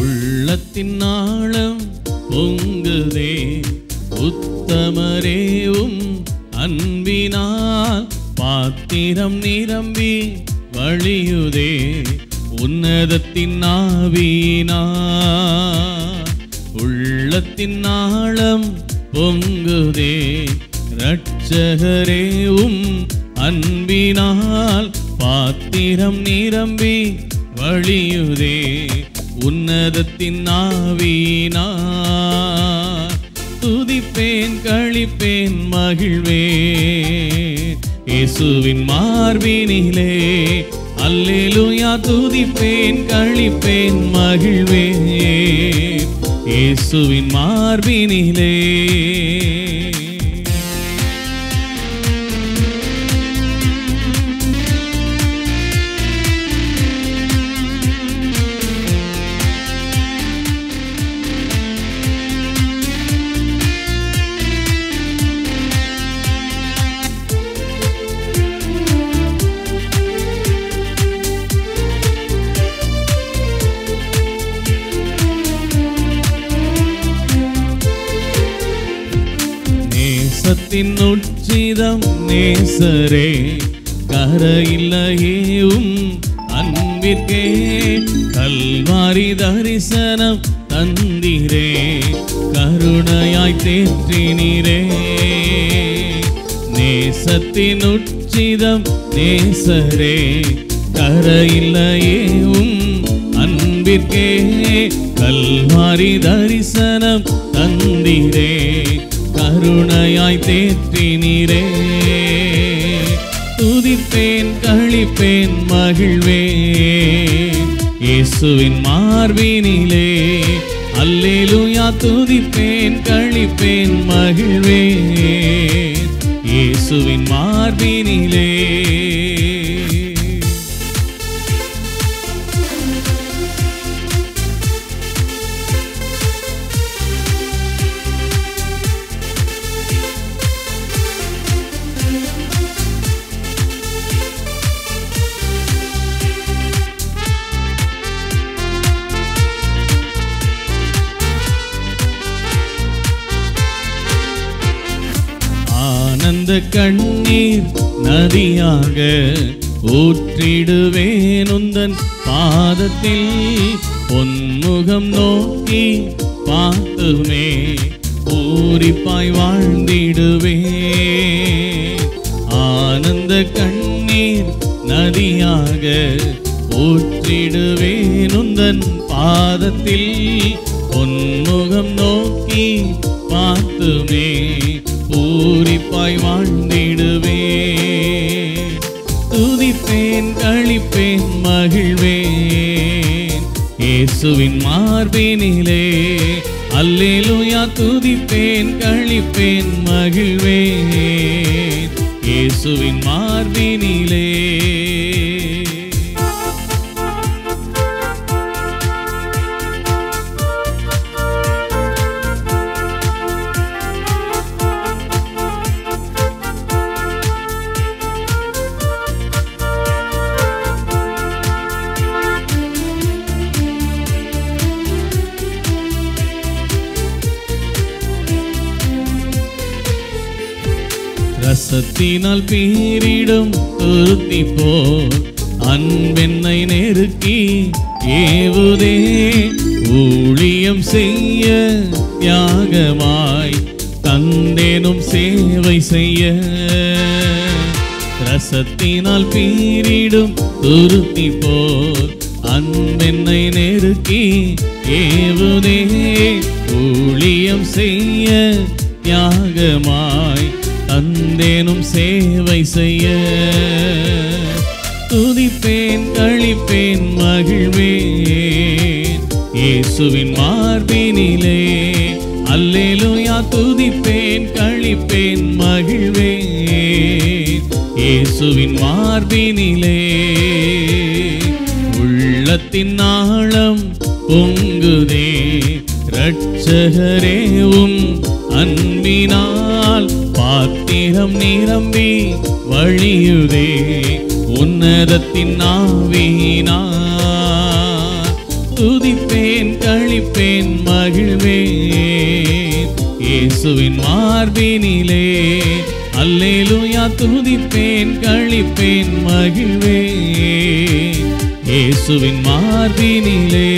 உள்ளத்தின் ஆழம் பொங்குதே உத்தமரேவும் அன்பினால் பாத்திரம் நிரம்பி வழியுதே உன்னதத்தின் ஆவியினால். உள்ளத்தின் ஆழம் பொங்குதே இரட்சகரேவும் அன்பினால் பாத்திரம் நிரம்பி வழியுதே உன்னதத்தின் ஆவியினால். துதிப்பேன் களிப்பேன் மகிழ்வேன் இயேசுவின் மார்பினிலே. அல்லேலூயா. துதிப்பேன் களிப்பேன் மகிழ்வேன் இயேசுவின் மார்பினிலே. நேசத்தின் உச்சிதம் நேசரே கரையில்லையேவும் அன்பிற்கே கல்வாரி தரிசனம் தந்திரே கருணையாய் தேற்றினீரே. நேசத்தின் உச்சிதம் நேசரே கரையில்லையேவும் அன்பிற்கே கல்வாரி தரிசனம் தந்திரே கருணையாய் தேற்றினீரே. துதிப்பேன் களிப்பேன் மகிழ்வேன் இயேசுவின் மார்பினிலே. அல்லேலூயா. துதிப்பேன் களிப்பேன் மகிழ்வேன் இயேசுவின் மார்பினிலே. ஆனந்த கண்ணீர் நதியாக ஊற்றிடுவேன் உந்தன் பாதத்தில். பொன்முகம் நோக்கி பார்த்துமே பூரிப்பாய் வாழ்ந்திடுவேன். ஆனந்த கண்ணீர் நதியாக ஊற்றிடுவேன் உந்தன் பாதத்தில். பொன்முகம் நோக்கி பார்த்துமே பூரிப்பாய் வாழ்ந்திடுவேன். துதிப்பேன் களிப்பேன் மகிழ்வேன் இயேசுவின் மார்பினிலே. அல்லேலூயா. துதிப்பேன் களிப்பேன் மகிழ்வேன் இயேசுவின் மார்பினிலே. ரசத்தினால் பீரிடும் துருத்தி போல் அன்பென்னை நெருக்கி ஏவுதே. ஊழியம் செய்ய தியாகமாய் தந்தேனும் சேவை செய்ய. ரசத்தினால் பீரிடும் துருத்தி போல் அன்பென்னை நெருக்கி ஏவுதே. ஊழியம் செய்ய தியாகமாய் தந்தேனும் சேவை செய்ய. துதிப்பேன் களிப்பேன் மகிழ்வேன் இயேசுவின் மார்பினிலே. அல்லேலூயா. துதிப்பேன் களிப்பேன் மகிழ்வேன் இயேசுவின் மார்பினிலே. உள்ளத்தின் ஆழம் பொங்குதே இரட்சகரேவும் அன்பினால் பாத்திரம் நிரம்பி வழியுதே உன்னதத்தின் ஆவியினால். துதிப்பேன் களிப்பேன் மகிழ்வேன் இயேசுவின் மார்பினிலே அல்லேலூயா துதிப்பேன் களிப்பேன் மகிழ்வேன் இயேசுவின் மார்பினிலே